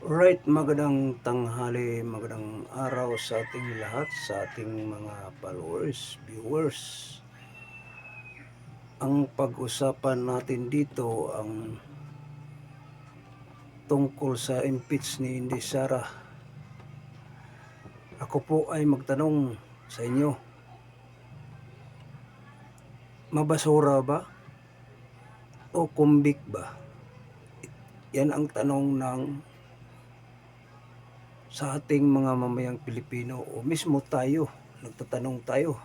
Right, magandang tanghali, magandang araw sa ating lahat, sa ating mga followers, viewers. Ang pag-usapan natin dito ang tungkol sa impeach ni Inday Sara. Ako po ay magtanong sa inyo, mabasura ba o kumbik ba? Yan ang tanong ng sa ating mga mamayang Pilipino o mismo tayo, nagtatanong tayo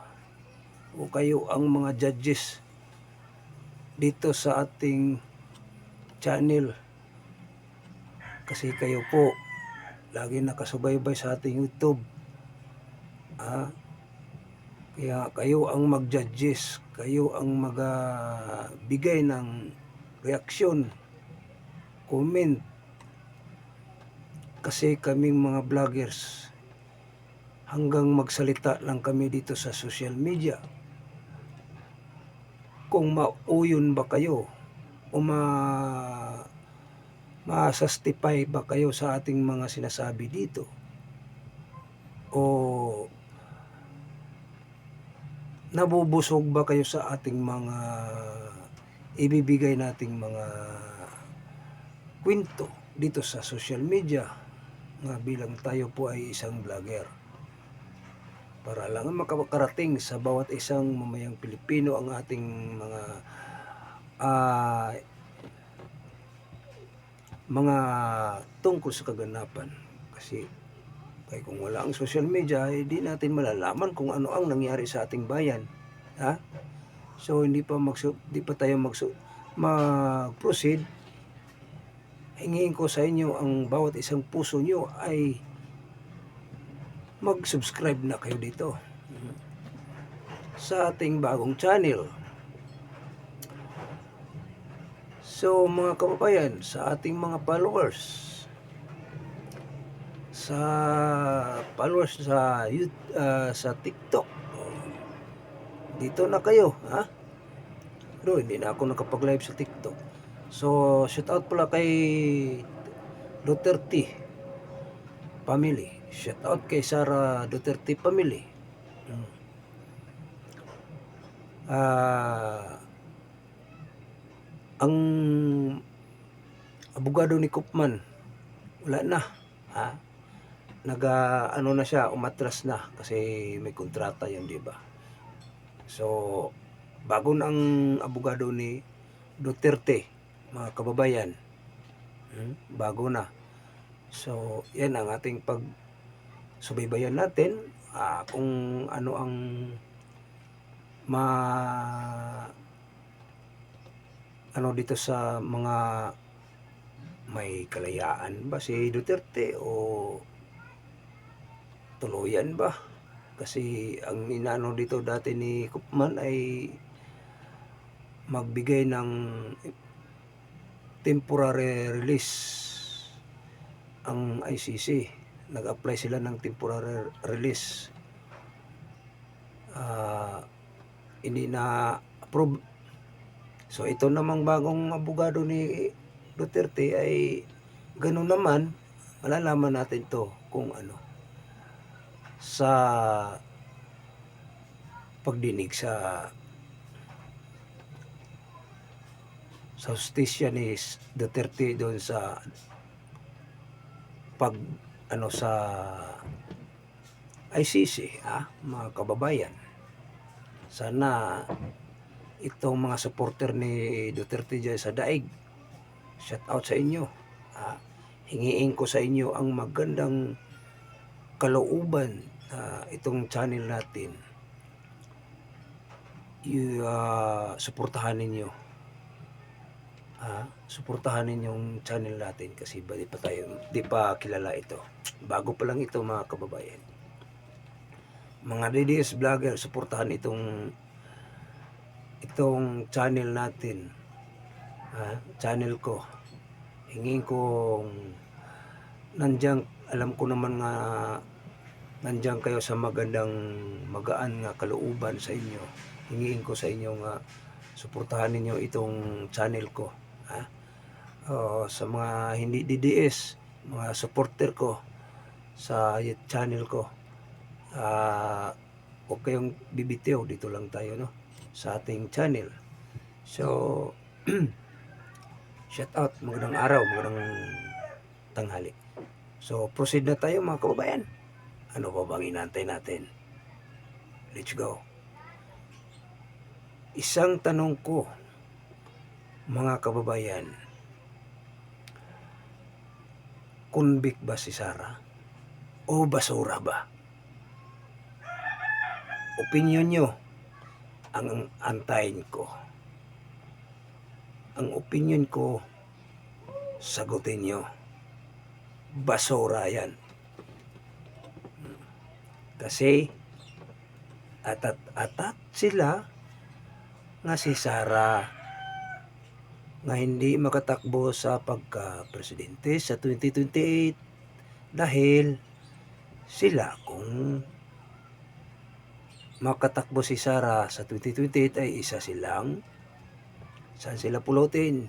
o kayo ang mga judges dito sa ating channel. Kasi kayo po lagi nakasubaybay sa ating YouTube. Kaya kayo ang mag-judges, kayo ang magbigay ng reaksyon, comment. Kasi kaming mga vloggers, hanggang magsalita lang kami dito sa social media. Kung mauyon ba kayo o ma-justify ba kayo sa ating mga sinasabi dito, o nabubusog ba kayo sa ating mga ibibigay nating mga kwento dito sa social media nga bilang tayo po ay isang vlogger, para lang makakarating sa bawat isang mamayang Pilipino ang ating mga tungkol sa kaganapan. Kasi kung wala ang social media, hindi natin malalaman kung ano ang nangyari sa ating bayan. So hindi pa tayo mag-proceed. Hingiin ko sa inyo, ang bawat isang puso nyo ay mag-subscribe na kayo dito sa ating bagong channel. So mga kababayan, sa ating mga followers sa TikTok, dito na kayo, Pero hindi na ako nakapag-live sa TikTok. So shout out pala kay Duterte family, shout out kay Sara Duterte family. Ang abogado ni Koopman wala na, ano na siya, umatras na kasi may kontrata yun, di ba? So bago na ang abogado ni Duterte, mga kababayan, bago na. So yan ang ating pagsubaybayan natin, kung ano ang dito sa mga may kalayaan ba si Duterte o tuluyan ba? Kasi ang inano dito dati ni Koopman ay magbigay ng temporary release ang ICC. Nag-apply sila ng temporary release. Hindi na approve. So ito namang bagong abogado ni Duterte ay ganun naman. Malalaman natin to kung ano sa pagdinig sa hustisya ni Duterte doon sa sa ICC, mga kababayan. Sana itong mga supporter ni Duterte dyan sa daig, shout out sa inyo. Hingiin ko sa inyo ang magandang kalooban, itong channel natin. Suportahan ninyo. Suportahan ninyong channel natin kasi di pa kilala ito. Bago pa lang ito, mga kababayan. Mga DDS vlogger, suportahan itong channel natin, channel ko. Hingin kong nandiyan, alam ko naman nga nandiyan kayo sa magaan nga kalooban sa inyo. Hingiin ko sa inyo nga suportahan ninyo itong channel ko. Sa mga hindi DDS, mga supporter ko sa channel ko. Huwag kayong bibitiw, dito lang tayo, no, sa ating channel. So, shout out, magandang araw, magandang tanghali. So, proceed na tayo mga kababayan. Ano pa bang inantay natin? Let's go. Isang tanong ko, mga kababayan, convict ba si Sara o basura ba? Opinion nyo ang antayin ko. Ang opinion ko, sagutin nyo, basura yan. Kasi atat sila nga si Sara nga hindi makatakbo sa pagka-presidente sa 2028 dahil sila, kung makatakbo si Sara sa 2028 ay isa silang, saan sila pulutin?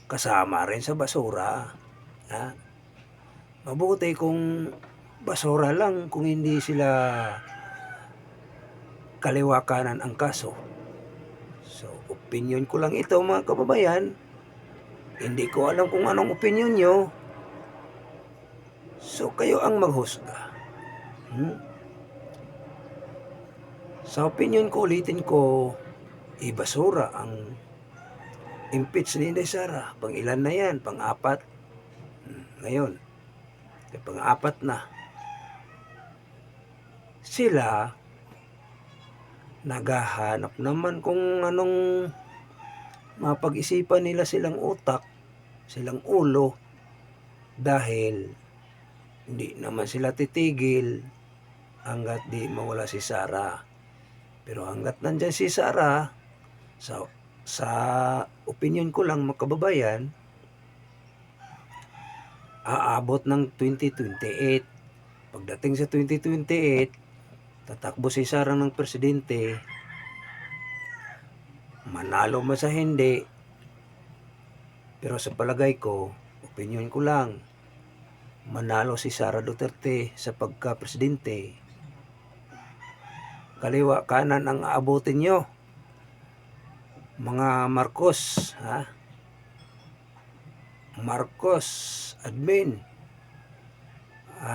Kasama rin sa basura. Ha? Mabuti kung basura lang, kung hindi sila kaliwa kanan ang kaso. So, opinion ko lang ito mga kababayan. Hindi ko alam kung anong opinion nyo. So, kayo ang maghusga. Sa opinion ko, ulitin ko, basura ang impeach ni Inday Sara. Pang ilan na yan? Pang-apat. Ngayon, pang-apat na. Sila naghahanap naman kung anong mapag-isipan nila, silang utak, silang ulo, dahil hindi naman sila titigil hanggat di mawala si Sara. Pero hanggat nandyan si Sara, sa opinion ko lang mga kababayan, aabot ng 2028. Pagdating sa 2028, tatakbo si Sara ng presidente, manalo man sa hindi, pero sa palagay ko, opinion ko lang, manalo si Sara Duterte sa pagka-presidente. Kaliwa kanan ang aabutin nyo, mga Marcos, ha? Marcos admin,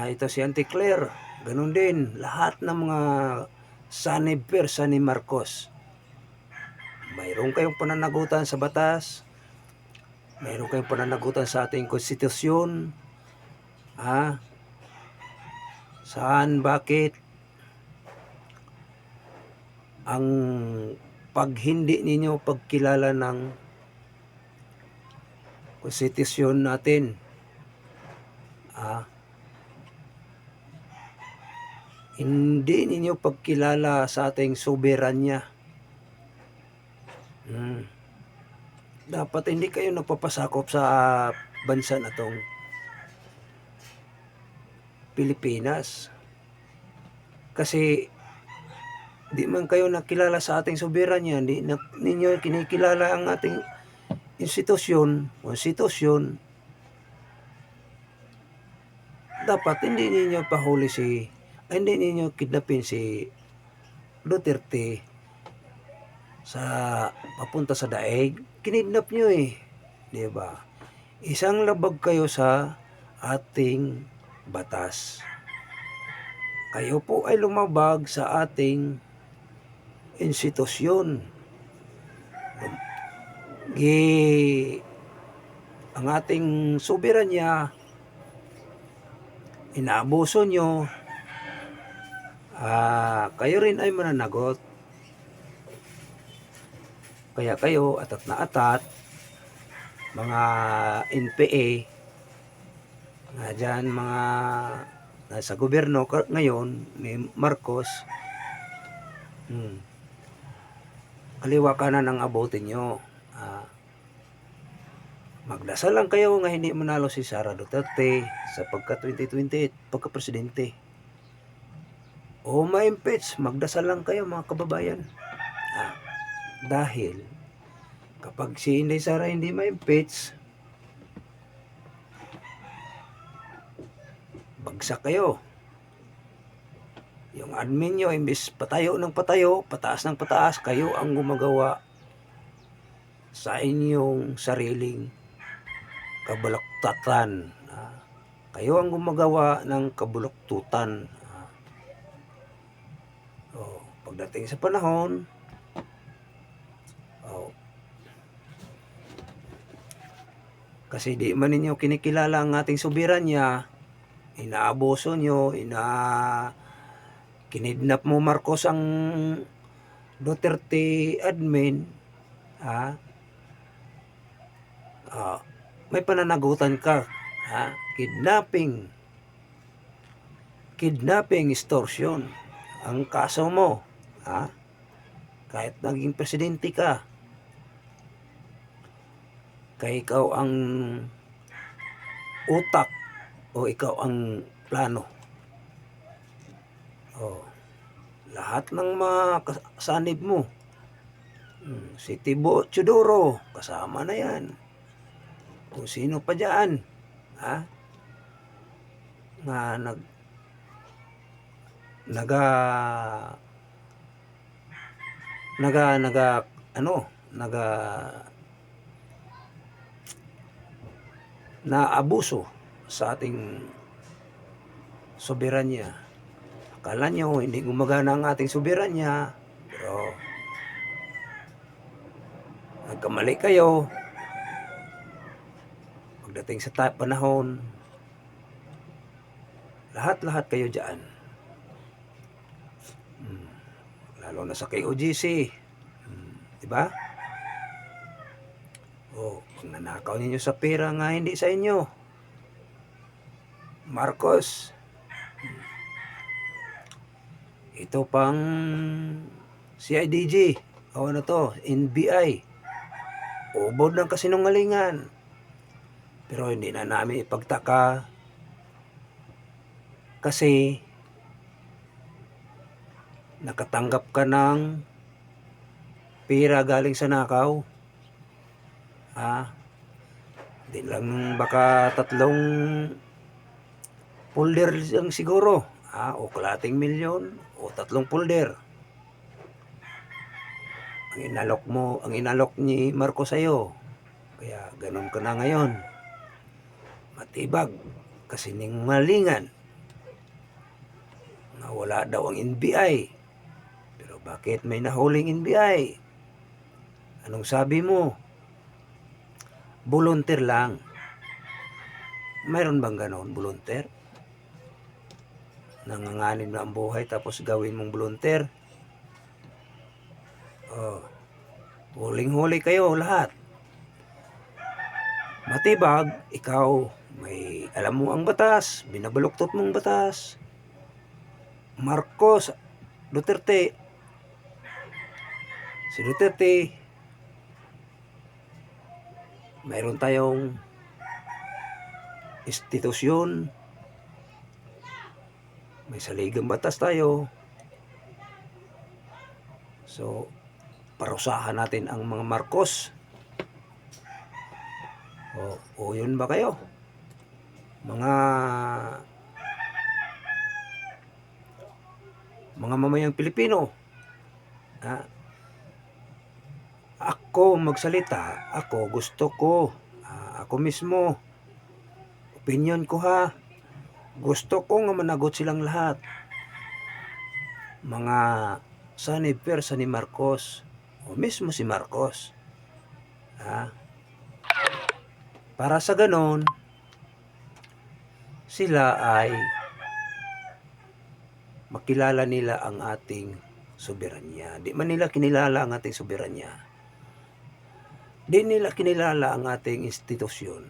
ito si Auntie Claire, ganun din, lahat ng mga Sunny Marcos. Mayroon kayong pananagutan sa batas, mayroon kayong pananagutan sa ating konstitusyon, saan, bakit ang pag hindi ninyo pagkilala ng konstitusyon natin, hindi ninyo pagkilala sa ating soberanya, dapat hindi kayo nagpapasakop sa bansa na tong Pilipinas. Kasi di man kayo nakilala sa ating soberanya, di ninyo kinikilala ang ating institusyon, konstitusyon, dapat hindi ninyo pahuli hindi ninyo kidnapin si Duterte sa papunta sa daig. Kinidnap nyo di ba? Isang labag kayo sa ating batas. Kayo po ay lumabag sa ating institusyon. Ang ating soberanya, inaabuso nyo, kayo rin ay mananagot. Kaya kayo, atat na atat, mga NPA, nga dyan, mga nasa gobyerno ngayon, ni Marcos, kaliwa kanan ang abutin nyo. Magdasal lang kayo nga hindi manalo si Sara Duterte sa pagka 2028, pagka-presidente. O ma-impeach, magdasal lang kayo mga kababayan. Dahil kapag si Inday Sara hindi ma-impeach, bagsak kayo. Yung admin nyo, imbis patayo ng patayo, pataas ng pataas, kayo ang gumagawa sa inyong sariling kabalaktatan. Kayo ang gumagawa ng kabuluktutan. Pagdating sa panahon, kasi di man ninyo kinikilala ang ating soberanya, inaaboso nyo, kinidnap mo Marcos ang Duterte admin, may pananagutan ka, kidnapping, extortion ang kaso mo, kahit naging presidente ka, kaya ikaw ang utak o ikaw ang plano. Lahat ng mga kasanib mo, si Tibo Chudoro, kasama na yan. Kung sino pa dyan, na naabuso sa ating soberanya. Akala nyo hindi gumagana ang ating soberanya, pero nagkamali kayo. Pagdating sa panahon, lahat kayo dyan, lalo na sa KOGC, diba? Pag nanakaw ninyo sa pera nga hindi sa inyo, Marcos, ito pang CIDG, NBI, ubod ng kasinungalingan. Pero hindi na namin ipagtaka kasi nakatanggap ka ng pera galing sa nakaw. Hindi lang baka 3 folder lang siguro, o kalating milyon o 3 folder ang inalok ni Marcos sa'yo. Kaya ganun ka na ngayon, matibag kasi ningalingan na wala daw ang NBI. Pero bakit may nahuling NBI? Anong sabi mo? Volunteer lang. Mayroon bang ganon, volunteer? Nanganganib na ang buhay tapos gawin mong volunteer? Huling-huli kayo lahat. Matibag, ikaw may alam mo ang batas, binabaluktot mong batas. Marcos, Duterte, si Duterte, mayroon tayong institusyon, may saligang batas tayo. So, parusahan natin ang mga Marcos. O yun ba kayo? Mga mamayang Pilipino. Ako magsalita, ako gusto ko, ako mismo, opinion ko gusto ko nga managot silang lahat. Mga sanib persa ni Marcos, o mismo si Marcos. Para sa ganon, sila ay makilala nila ang ating soberanya. Di man nila kinilala ang ating soberanya. Di nila kinilala ang ating institusyon.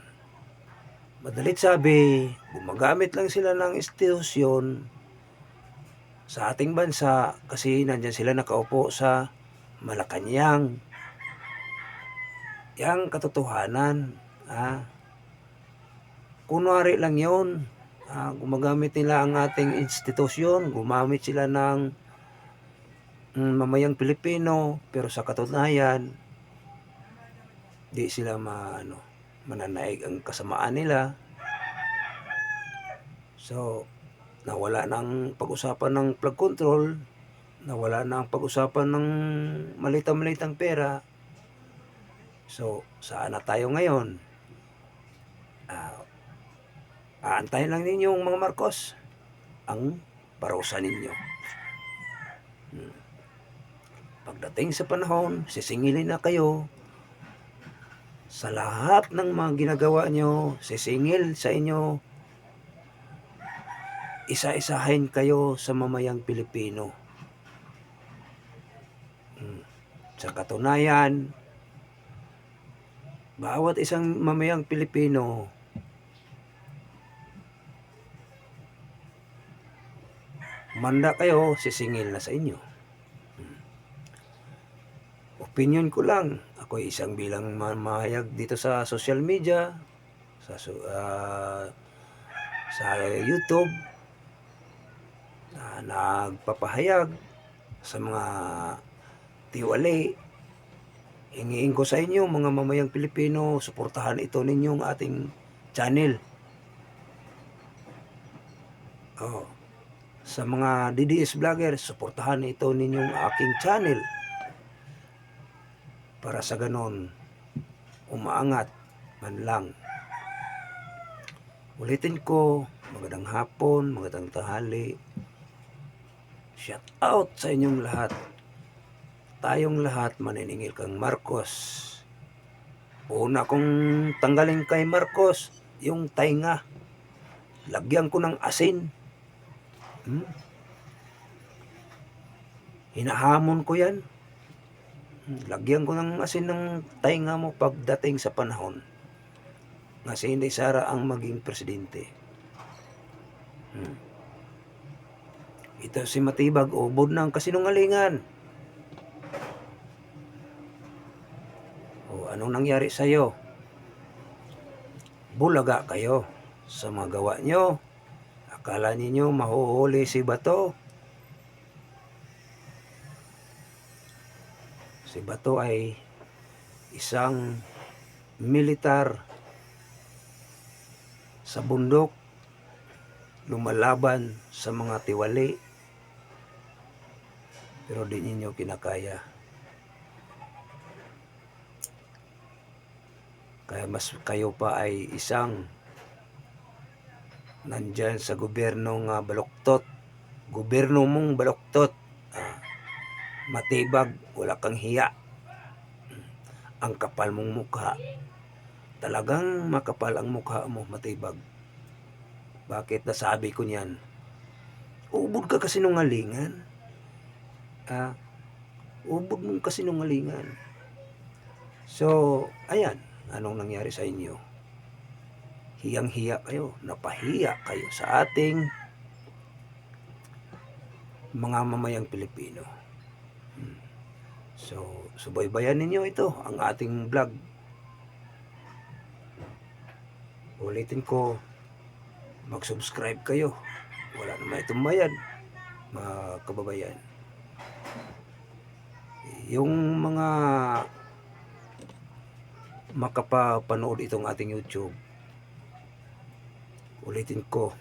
Madalit sabi, gumagamit lang sila ng institusyon sa ating bansa kasi nandyan sila nakaupo sa Malacanang. Yang katotohanan, kunwari lang yun. Gumagamit nila ang ating institusyon, gumamit sila ng mamayang Pilipino, pero sa katunayan, di sila mananaig ang kasamaan nila. So, nawala na ang pag-usapan ng flood control, nawala na ang pag-usapan ng malita-malitang pera. So, saan na tayo ngayon? Ah, aantayin lang ninyo mga Marcos ang parusa ninyo. Pagdating sa panahon, sisingilin na kayo sa lahat ng mga ginagawa nyo, sisingil sa inyo, isa-isahin kayo sa mamayang Pilipino. Sa katunayan, bawat isang mamayang Pilipino manda kayo, sisingil na sa inyo. Opinion ko lang, ako isang bilang mahayag dito sa social media, sa YouTube, na nagpapahayag sa mga tiwali. Hingiin ko sa inyo mga mamayang Pilipino, suportahan ito ninyong ating channel. Sa mga DDS vlogger, suportahan ito ninyong aking channel. Para sa ganon, umaangat man lang. Ulitin ko, magandang hapon, magandang tanghali. Shout out sa inyong lahat. Tayong lahat maniningil kang Marcos. Una kong tanggalin kay Marcos, yung tainga. Lagyan ko ng asin. Hinahamon ko yan. Lagyan ko ng asin ng tainga mo pagdating sa panahon na si Inday Sara ang maging presidente. Ito si Matibag, ubod ng kasinungalingan. O anong nangyari sa'yo? Bulaga kayo sa mga gawa nyo. Akala ninyo mahuhuli si Bato. Si Bato ay isang militar sa bundok, lumalaban sa mga tiwali, pero di ninyo kinakaya. Kaya mas kayo pa ay isang nandyan sa gobyerno nga baluktot, gobyerno mong baluktot. Matibag, wala kang hiya. Ang kapal mong mukha. Talagang makapal ang mukha mo, Matibag. Bakit nasabi ko niyan? Ubod ka kasinungalingan. Ubod mong kasinungalingan. So, ayan. Anong nangyari sa inyo? Hiyang-hiya kayo. Napahiya kayo sa ating mga mamayang Pilipino. So, subaybayan ninyo ito, ang ating vlog. Ulitin ko, mag-subscribe kayo. Wala naman itong bayad, mga kababayan. Yung mga makapapanood itong ating YouTube, ulitin ko,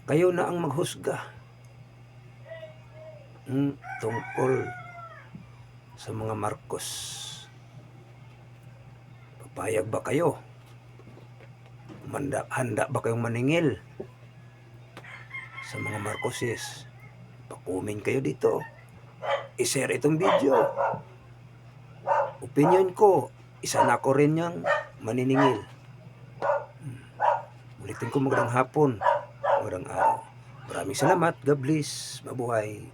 kayo na ang maghusga tungkol sa mga Marcos. Papayag ba kayo? Handa ba kayong maningil sa mga Marcoses? Pa-comment kayo dito. I-share itong video. Opinion ko, isa na ko rin niyang maniningil. Ulitin ko, magandang hapon, magandang araw. Maraming salamat. God bless. Mabuhay.